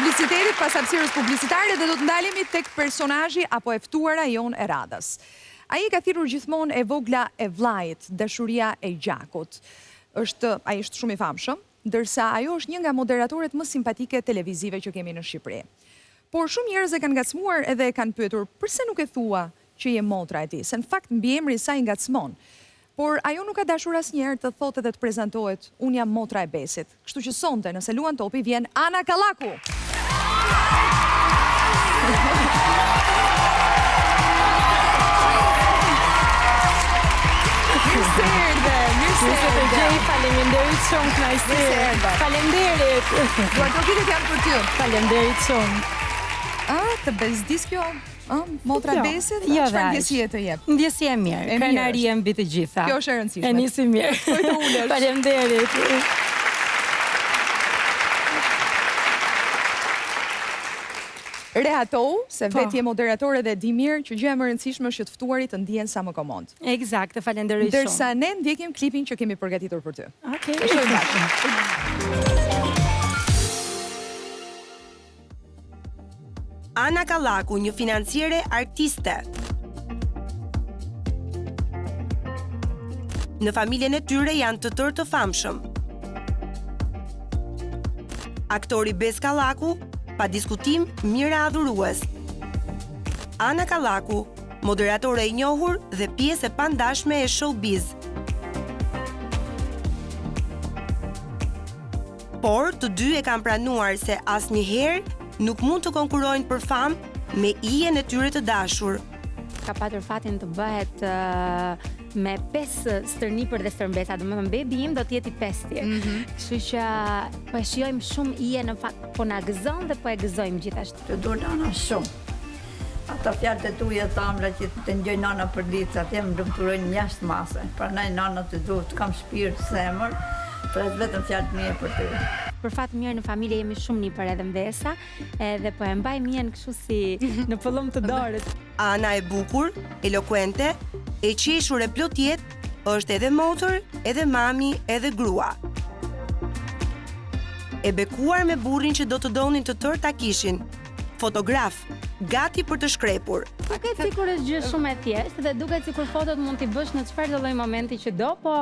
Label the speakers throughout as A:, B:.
A: publicitetit, pas hapësirës publicitare, dhe do të ndalemi tek personazhi apo e ftuara jon e radhës. Ai ka thirrur gjithmonë e vogla e vllajit, dashuria e gjakut. Ai është shumë i famshëm, ndërsa ajo është një nga moderatorët më simpatike televizive që kemi në Shqipëri. Por shumë njerëz e kanë ngacmuar edhe e kanë pyetur, pse nuk e thua që je motra e tij? Se në fakt mbiemri i saj ngacmon. Por ajo nuk ka dashur asnjëherë të thotë dhe të prezantohet, unë jam motra e Besit. Kështu që sonte, nëse luan topi, vjen Ana Kallaku.
B: Faleminderit shumë, knajsi. Faleminderit.
A: Duartokitët janë për ty.
B: Faleminderit shumë.
A: Të bezdis kjo? Motra e Besit?
B: Jo,
A: çfarë ndjesie të jep?
B: Ndjesie e mirë. Krenarie mbi të gjitha.
A: Kjo është e rëndësishme.
B: E nisi mirë.
A: Të ulesh.
B: Faleminderit.
A: Rehatou, se vetë je moderatore dhe di mirë që gjëja më e rëndësishme është që të ftuarit të ndihen sa më komod.
B: Eksakt, falenderoj shumë.
A: Ndërsa ne ndjekim klipin që kemi përgatitur për ty.
B: Okej.
A: E shohim bashkë.
C: Ana Kallaku, një financiere artiste. Në familjen e tyre janë të tërë të famshëm. Aktori Bes Kallaku, pa diskutim, mira adhurues. Ana Kallaku, moderatore e njohur dhe pjesë e pandashme e showbiz. Por, të dy e kanë pranuar se asnjëherë nuk mund të konkurrojnë për famë me hijen e tyre të dashur.
B: Ka patur fatin të bëhet me 5 stërnipër dhe stërmbesa, domethënë bebi im do të jetë i 5-ti. Kështu që po e shijojmë shumë hije, në fakt po na gëzon dhe po e gëzojmë gjithashtu.
D: Të duhet nana shumë. Ata fjalët e tuaja thamra që të ngjoj nana për ditë, atje më lumturojnë jashtë mase. Prandaj nana të duhet, kam shpirt, zemër, flet vetëm fjalë mirë për ty.
B: Për fat mirë në familje jemi shumë nipër edhe mbesa, edhe po e mbaj mien kështu si në pëllum të dorës.
C: Ana e bukur, elokuente, e qeshur e plot jetë, është edhe motër, edhe mami, edhe grua. E bekuar me burrin që do të donin të tërë ta kishin. Fotograf, gati për të shkrepur.
B: Duket sikur është gjë shumë e thjeshtë dhe duket sikur fotot mund t'i bësh në çfarëdo lloj momenti që do, po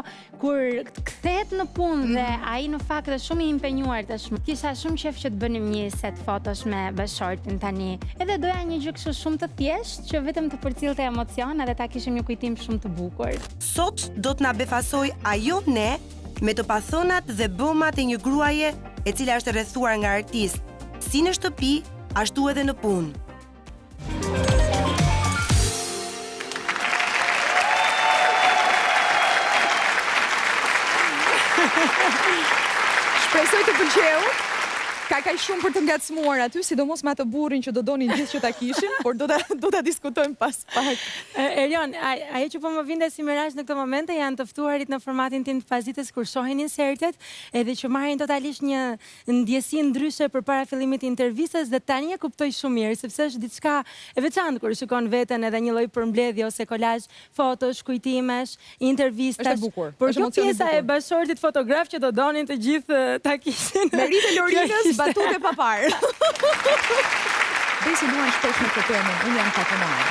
B: kur kthehet në punë dhe ai në fakt është shumë i impenjuar tashmë. Kisha shumë qejf që të bënim një set fotosh me bashortin tani. Edhe doja një gjë kështu shumë të thjeshtë që vetëm të përcillte emocion edhe ta kishim një kujtim shumë të bukur.
C: Sot do të na befasoj ajo ne me të pathonat dhe bëmat e një gruaje e cila është rrethuar nga artist, si në shtëpi, ashtu edhe në punë.
A: Shpresoj të pëlqeu. Ka kaq shumë për të ngacmuar aty, sidomos me atë burrin që do donin gjithë që ta kishin, por do ta diskutojmë pas pak.
B: Erion, ajo që po më vinte si mirazh në këtë moment janë të ftuarit në formatin tim të pazitës kur shohin insertet, edhe që marrin totalisht një ndjesi ndryshe përpara fillimit të intervistës dhe tani e kuptoj shumë mirë, sepse është diçka e veçantë kur shikon veten edhe një lloj përmbledhje ose kolazh fotosh, kujtimesh, intervistash.
A: Është bukur.
B: Por kjo pjesa e bashortit fotograf që do donin të gjithë ta kishin.
A: Merite Lorinës batute pa parë. Besi luan shpesh në këtë temën, unë jam katonare.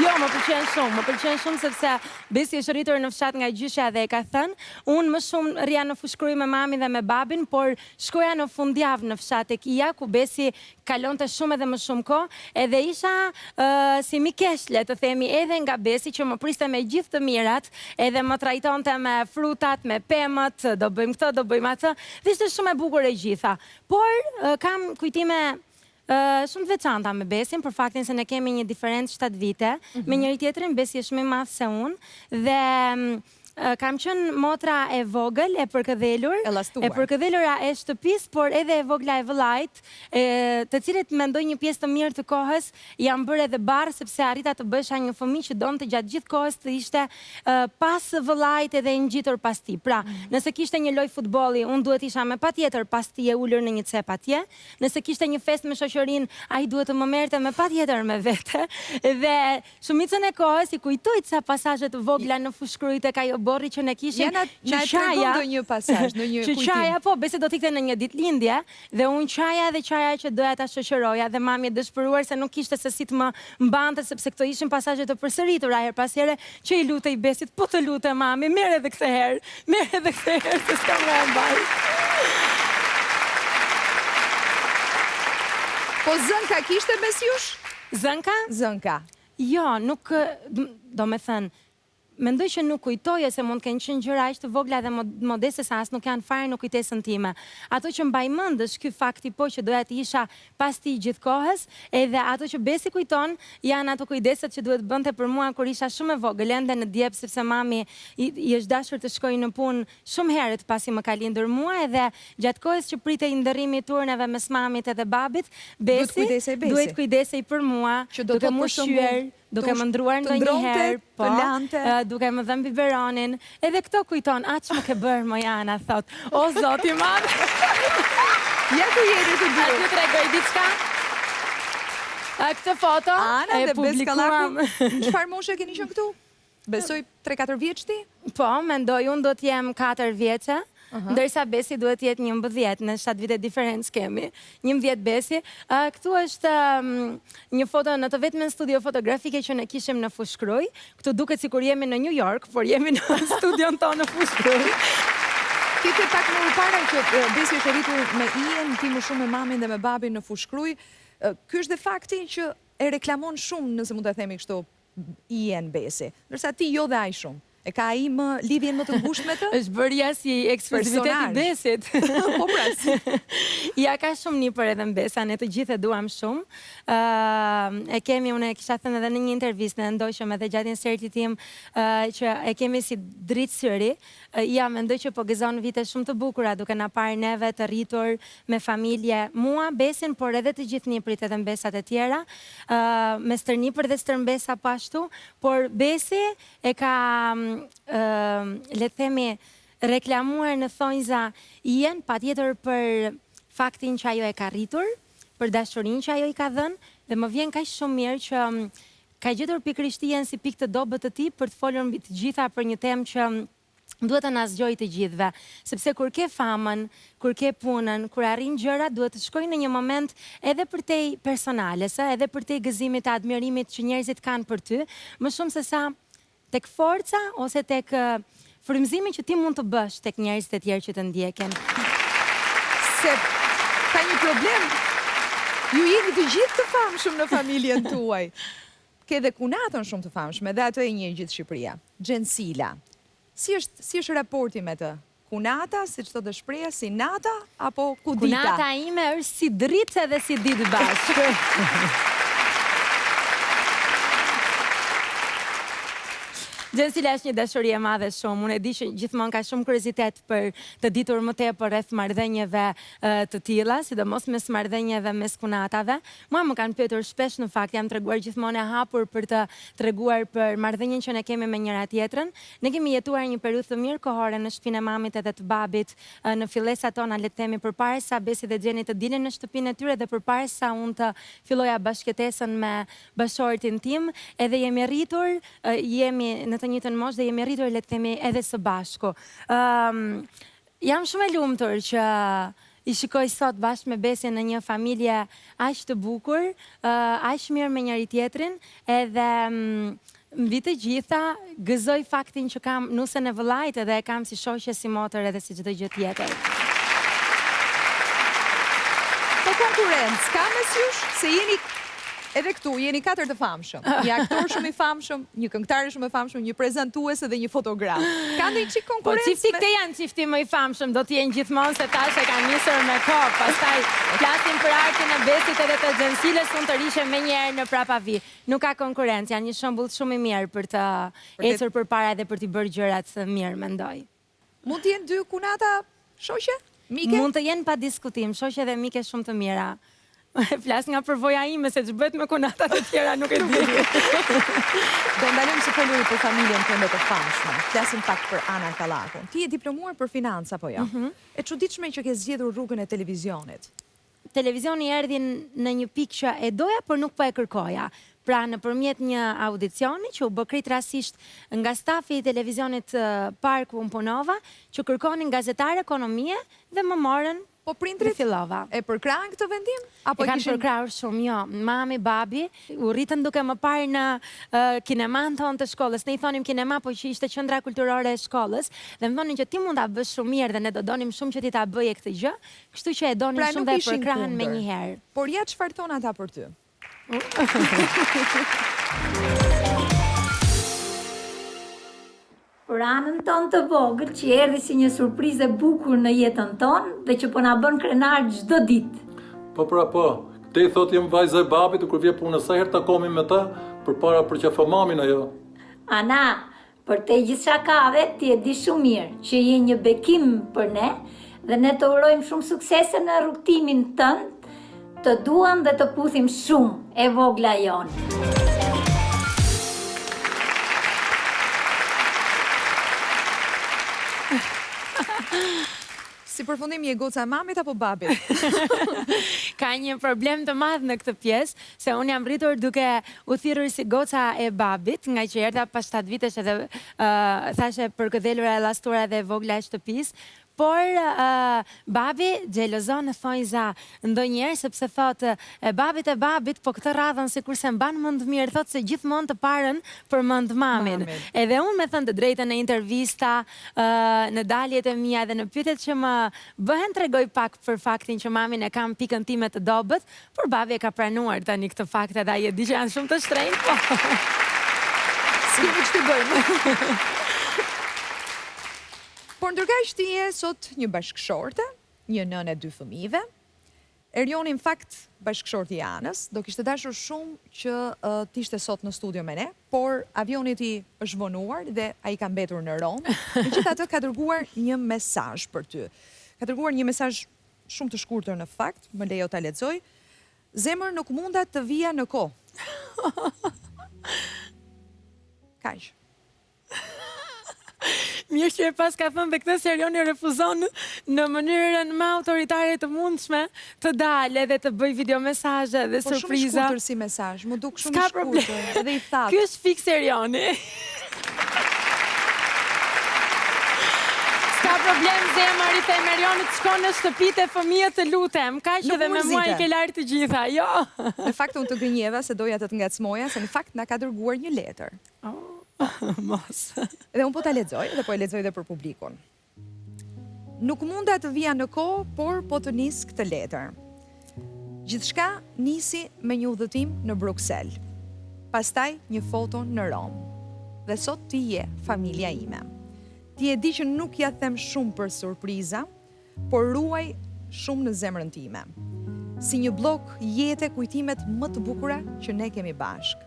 B: Jo, më pëlqen shumë sepse Besi është rritur në fshat nga gjyshja dhe e ka thënë, unë më shumë rria në fushkruj me mami dhe me babin, por shkoja në fundjavë në fshat tek Ija, ku Besi kalonte shumë edhe më shumë kohë, edhe isha si mikeshle, të themi, edhe nga Besi që më priste me gjithë të mirat, edhe më trajtonte me frutat, me pemët, do bëjmë këtë, do bëjmë atë, dhe ishte shumë e bukur e gjitha. Por kam kujtime shumë të veçanta me Besin, për faktin se ne kemi një diferencë 7 vite, me njëri tjetrin. Besi është më i madh se unë, dhe kam qenë motra e vogël, e përkëdhelura e shtëpisë, por edhe e vogla e vëllait, të cilët mendoj një pjesë të mirë të kohës janë bërë edhe barë, sepse arrita të bësha një fëmijë që donte gjatë gjithë kohës të ishte pas vëllait edhe i ngjitur pas tij. Pra, nëse kishte një lojë futbolli, unë duhet isha me patjetër pas tij e ulur në një cep atje. Nëse kishte një fest me shoqërinë, ai duhet të më merrte me patjetër me vete. Dhe shumicën e kohës i kujtoj ca pasazhe të vogla në fushkruj tek ajo borri që ne kishim.
A: Na tregon ndonjë pasazh, ndonjë kujtim.
B: Që qaja, po, besi do t'ikte në një ditëlindje, dhe unë qaja që doja ta shoqëroja, dhe mami e dëshpëruar se nuk kishte se si të më mbante, sepse këto ishin pasazhe të përsëritura her pas here, që i lutej Besit, po të lutem mami, merr edhe këtë herë, se s'kam nga e mbaj.
A: Po zënka kishte mes jush?
B: Zënka?
A: Zënka.
B: Jo, nuk, do me thënë, mendoj që nuk kujtoje se mund të kenë qenë gjëra aq të vogla dhe modeste sa as nuk janë fare në kujtesën time. Ato që mbaj mend është ky fakti po që doja të isha pas ti gjithkohës, edhe ato që Besi kujton janë ato kujdeset që duhet bënte për mua kur isha shumë e vogël, ende në diep sepse mami i është dashur të shkojë në punë shumë herët pasi më ka lindur mua, edhe gjatë kohës që pritej ndërrimi i turneve mes mamit edhe babit, Besi duhet kujdesej për mua, duke më ushqyer, duke më ndruar ndonjëherë, po, duke më dhënë biberonin, edhe këto kujton, aq më ke bërë më Jana, thot, o zoti madh.
A: Ja ku jeni të dy.
B: A t'ju tregoj diçka? Këtë foto
A: Ana
B: e
A: dhe
B: publikuam.
A: Në çfarë moshe keni qenë këtu? Besoj 3-4 vjeç ti?
B: Po, mendoj unë do t'jem 4 vjeçe. Ndërsa Besi duhet jetë 11, në 7 vite diferencë kemi. 11 Besi. Këtu është një foto në të vetmen studio fotografike që ne kishim në Fushkruj. Këtu duket sikur jemi në New York, por jemi në studion tonë në Fushkruj.
A: Ti të pak më para që Besi është rritur me ijen, ti më shumë me mamin dhe me babin në Fushkruj. Ky është dhe fakti që e reklamon shumë, nëse mund të themi kështu, ijen Besi. Ndërsa ti jo dhe ai shumë. E ka ai më lidhjen më të ngushtë me të?
B: Është bërja si eksklusiviteti Besit.
A: Po pra.
B: Ja ka shumë nipër edhe në Besa, ne të gjithë e duam shumë. E kemi, unë e kisha thënë edhe në një intervistë, në ndoshëm edhe gjatë insertit tim, që e kemi si dritë syri. Ja, mendoj që po gëzon vite shumë të bukura, duke na parë neve të rritur me familje, mua, Besin, por edhe të gjithë niprit edhe mbesat e tjera, me stërnipër dhe stërmbesa po ashtu, por Besi e ka le të themi reklamuar në thonjza jenë patjetër për faktin që ajo e ka rritur, për dashurinë që ajo i ka dhënë, dhe më vjen kaq shumë mirë që ka gjetur pikërisht jenë si pikë të dobët të tij për të folur mbi të gjitha për një temë që duhet të na zgjojë të gjithëve, sepse kur ke famën, kur ke punën, kur arrin gjëra, duhet të shkojnë në një moment edhe për te personale, edhe për te gëzimit të admirimit që njerëzit kanë për ty, më shumë se sa tek forca ose tek frymëzimi që ti mund të bësh tek njerëzit e tjerë që të ndjeken.
A: Se ka një problem. Ju jeni të gjithë të famshëm në familjen tuaj. Ke dhe kunatën shumë të famshme, dhe ato e një gjithë Shqipëria. Gjensila. Si është raporti me të? Kunata, si që të të shpreja, si nata, apo kudita?
B: Kunata ime është si dritë edhe si ditë bashkë. Gjensila është një dashuri e madhe shumë. Unë e di që gjithmonë ka shumë kuriozitet për të ditur më tepër rreth marrëdhënieve të tilla, sidomos mes marrëdhënieve mes kunatave. Mua më kanë pyetur shpesh, në fakt jam treguar gjithmonë e hapur për të treguar për marrëdhënien që ne kemi me njëra tjetrën. Ne kemi jetuar një periudhë të mirë kohore në shtëpinë e mamit edhe të babit, në fillesat tona, le të themi, përparsa Besi dhe Xheni të dilin në shtëpinë e tyre dhe përparsa unë të filloja bashkëtesën me bashortin tim, edhe jemi rritur, jemi në të njëjtën moshë dhe jemi rritur, le të themi, edhe së bashku. Jam shumë e lumtur që i shikoj sot bashkë me Besin në një familje aq të bukur, aq mirë me njëri tjetrin, edhe mbi të gjitha gëzoj faktin që kam nusën e vëllait edhe e kam si shoqe, si motër edhe si çdo gjë tjetër.
A: Po konkurrencë, ka mes jush? Se jeni edhe këtu, jeni 4 të famshëm. Një aktor shumë i famshëm, një këngëtar shumë i famshëm, një prezantues dhe një fotograf. Ka ndonjë çik konkurrencë?
B: Po çifti këte janë çifti më i famshëm, do të jenë gjithmonë se tash e kanë nisur me kohë. Pastaj flasim për artin e Besit edhe të Gjensilës, unë të rishem menjëherë në prapavi. Nuk ka konkurrencë, janë një shembull shumë i mirë për të ecur përpara dhe për të bërë gjërat mirë, mendoj.
A: Mund të jenë 2 kunata shoqe? Mike?
B: Mund të jenë pa diskutim, shoqe dhe mike shumë të mira. Flas nga përvoja ime, se që bëhet me kunatat e tjera nuk e di.
A: Do ndalojmë së folur për familjen tënde të famshme. Flasim pak për Ana Kallakun. Ti je diplomuar për financa, apo jo? E çuditshme që ke zgjedhur rrugën e televizionit.
B: Televizioni erdhi në një pikë që e doja, por nuk po e kërkoja. Pra nëpërmjet një audicioni që u bë krejtësisht nga stafi i televizionit Parku unë punova, që kërkonin gazetar ekonomie dhe më morën.
A: Po prindrit
B: fillova.
A: E përkrahën këtë vendim? Apo
B: e kanë përkrahur shumë, jo. Mami, babi, u rritën duke më parë në kineman tonë të shkollës. Ne i thonim kinema, po që ishte qendra kulturore e shkollës, dhe më thonin që ti mund ta bësh shumë mirë dhe ne do donim shumë që ti ta bëje këtë gjë, kështu që e donin shumë dhe e përkrahen me një herë.
A: Por ja çfarë thon ata për ty?
D: Për anën tonë të vogël që erdhi si një surprizë e bukur në jetën tonë dhe që po na bën krenar çdo ditë.
E: Po. Te i thot jem vajza e babit, kur vje punës sa herë takohemi me ta, përpara përqafa mamin ajo.
D: Ana, për te gjithë shakave, ti e di shumë mirë që je një bekim për ne dhe ne të urojmë shumë suksese në rrugtimin tënd, të duam dhe të puthim shumë e vogla jonë.
A: Si përfundim je goca e mamit apo babit?
B: Ka një problem të madh në këtë pjesë, se unë jam rritur duke u thirrur si goca e babit, nga që erdha pas 7 vitesh edhe thashe për këdhelura e llastura dhe e vogla e shtëpisë. Por babi xhelozon e thonjza ndonjëherë sepse thotë e babit, po këtë radhën sikurse mban mend mirë, thotë se gjithmonë të parën përmend mamin. Edhe unë me thënë të drejtën në intervista, në daljet e mia dhe në pyetjet që më bëhen tregoj pak për faktin që mamin e kam pikën time të dobët, por babi e ka pranuar tani këtë fakt edhe ai e di që janë shumë të shtrenjtë, po.
A: Si më ç'ti bëjmë? Por ndërkaq ti je sot një bashkëshorte, një nënë e 2 fëmijëve. Erioni në fakt bashkëshorti i Anës, do kishte dashur shumë që t'ishte sot në studio me ne, por avioni i është vonuar dhe ai ka mbetur në Romë. Megjithatë ka dërguar një mesazh për ty. Ka dërguar një mesazh shumë të shkurtër në fakt, më lejo ta lexoj. Zemër nuk munda të vija në kohë. Kaq.
B: Mirë që e pas ka thënë dhe këtë se Erioni refuzon në mënyrën më autoritare të mundshme të dalë dhe të bëj video mesazhe dhe surpriza.
A: Po shumë shkurtër si mesazh, më duk shumë shkurtër dhe i thatë.
B: Ky është fiks Erioni. Ska problem zemër, i them Erionit shkon në shtëpitë e fëmijët të lutem, kaq edhe me mua i ke lartë të gjitha. Jo.
A: Në fakt unë të gënjeva se doja të ngacmoja, se në fakt na ka dërguar një letër.
B: Mos.
A: Dhe unë po ta lexoj dhe po e lexoj dhe për publikun. Nuk munda të vija në kohë, por po të nis këtë letër. Gjithçka nisi me një udhëtim në Bruksel. Pastaj një foto në Rom. Dhe sot ti je familja ime. Ti e di që nuk ja them shumë për surpriza, por ruaj shumë në zemrën time. Si një blok jete kujtimet më të bukura që ne kemi bashk.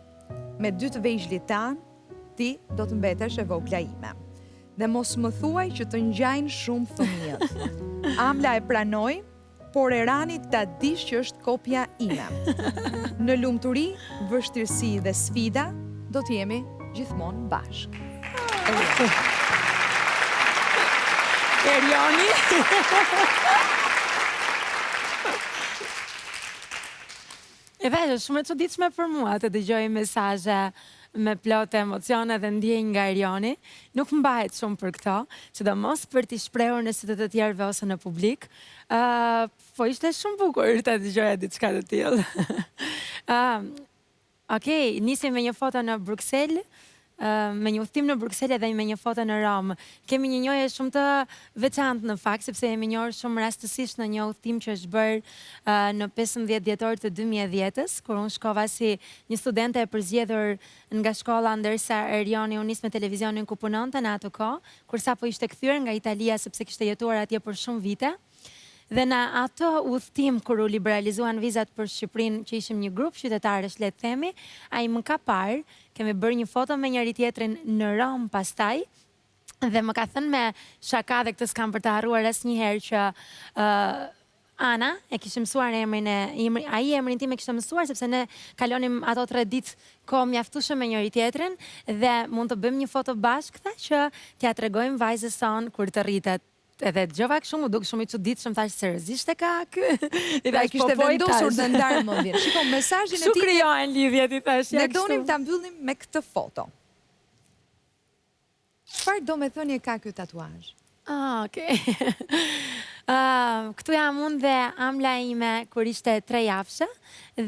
A: Me 2 të vejzhlit tanë, ti do të mbetesh e vogla ime. Dhe mos më thuaj që të ngjajnë shumë fëmijët. Amla e pranoj, por Erani ta dish që është kopja ime. Në lumturi, vështirësi dhe sfida, do të jemi gjithmonë bashk.
B: Erioni. E vetë, shumë e çuditshme për mua të dëgjoj mesazhe me plot emocione dhe ndjenjë nga Erioni. Nuk mbahet shumë për këto, sidomos për t'i shprehur në sy të tjerëve ose në publik. Po ishte shumë bukur ta dëgjoja diçka të tillë. Okej, nisim me një foto në Bruksel. Me një udhëtim në Bruksel dhe me një foto në Rom. Kemi një njohje shumë të veçantë në fakt, sepse jemi njohur shumë rastësisht në një udhëtim që është bërë në 15 dhjetor të 2010-s, kur unë shkova si një studente e përzgjedhur nga shkolla, ndërsa Erioni u nis me televizionin ku punonte në atë kohë, kur sapo ishte kthyer nga Italia sepse kishte jetuar atje për shumë vite. Dhe në ato udhëtim kur u liberalizuan vizat për Shqipërinë, që ishim një grup qytetarësh, le të themi, ai më ka parë, kemi bërë një foto me njëri tjetrin në Rom pastaj, dhe më ka thënë me shaka dhe këtë s'kam për të harruar asnjëherë që Ana e kishte mësuar emrin tim e kishte mësuar sepse ne kalonim ato 3 ditë kohë mjaftueshme me njëri tjetrin dhe mund të bëjmë një foto bashkë, tha, që t'ja tregojmë vajzës son kur të rritet. edhe dëgjova kështu, më duk shumë i çuditshëm, thash seriozisht e ka ky.
A: Ai kishte vendosur të ndarë mendjen. Shikoj mesazhin e
B: Kështu
A: tij.
B: krijohen lidhjet, I thash.
A: Ne donim ta mbyllim me këtë foto. Çfarë do me thënie ka ky tatuazh?
B: Okej. Këtu jam unë dhe amla ime kur ishte 3 javëshe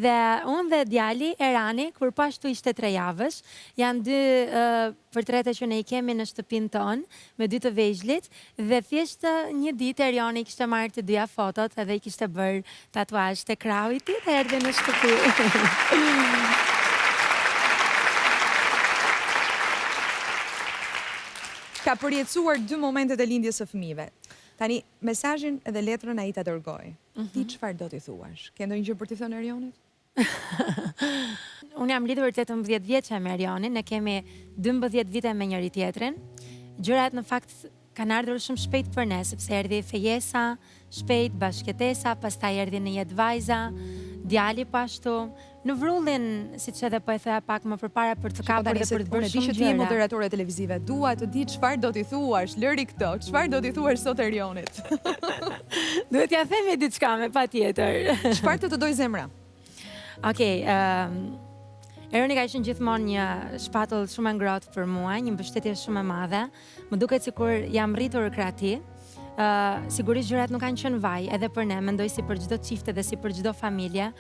B: dhe unë dhe djali Erani kur pashtu ishte 3 javësh. Janë 2 portrete që ne I kemi në shtëpinë tonë me 2 të vegjlit dhe thjesht një ditë Erani kishte marrë të 2 fotot edhe I kishte bërë tatuazh te krahu I tij dhe erdhi në shtëpi.
A: Ka përjetësuar 2 momentet e lindjes së fëmijëve. Tani, mesazhin edhe letrën ai ta dërgoi. Ti çfarë do t'i thuash? Ke ndonjë gjë për t'i thënë Erionit?
B: Unë jam lidhur 18 vjeçe me Erionin, ne kemi 12 vite me njëri tjetrin. Gjërat në fakt kanë ardhur shumë shpejt për ne, sepse erdhi fejesa, shpejt bashkëtesa, pastaj erdhi në jetë vajza, djali pashtu. Në vrullin, siç edhe po e thoya pak më përpara për të kapur dhe për të bërë shumë
A: gjëra. Ti je moderatore televizive, dua të di çfarë do t'i thuash, lëri këtë, çfarë do t'i thuash sot Erionit?
B: Duhet ja themi diçka me patjetër.
A: Çfarë të doj zemra?
B: Okej, Eroni ka qenë gjithmonë një shpatull shumë e ngrohtë për mua, një mbështetje shumë e madhe. Më duket sikur jam rritur krati. Sigurisht gjërat nuk kanë qenë vaj edhe për ne, mendoj si për çdo çifte dhe si për çdo familje,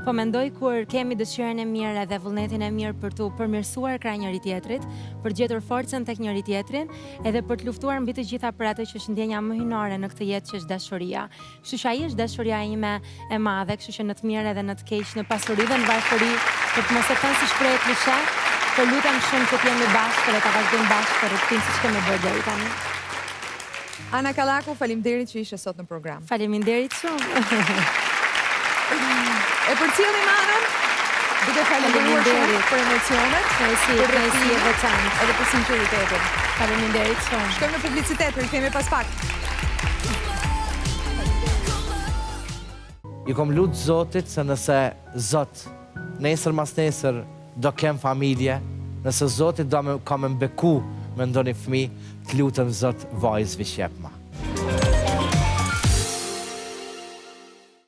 B: po mendoj kur kemi dëshirën e mirë edhe vullnetin e mirë për të përmirësuar krah njëri tjetrit, për gjetur forcën tek njëri tjetrin, edhe për të luftuar mbi të gjitha për atë që është ndjenja më hyjnore në këtë jetë që është dashuria. Kështu që ai është dashuria ime e madhe, kështu që në të mirë edhe në të keq, në pasuri dhe në varfëri, për të mos e thënë si shpreh klishe, po lutem shumë që të jemi bashkë dhe ta vazhdojmë bashkë për rrugën siç kemi bërë deri tani.
A: Ana Kallaku, faleminderit që ishe sot në program.
B: Faleminderit shumë.
A: E përcjellim Anën, duke falendëruar shumë për emocionet, për rrethimi e veçantë, edhe për sinqeritetin.
B: Faleminderit shumë.
A: Shkojmë në publicitet, rikthehemi pas pak.
F: Ju kom lutë Zotit se nëse Zot, nesër mas nesër do kem familje, nëse Zotit do ka me mbeku me ndoni fëmijë, të lutëm Zot vajzëve shqepma.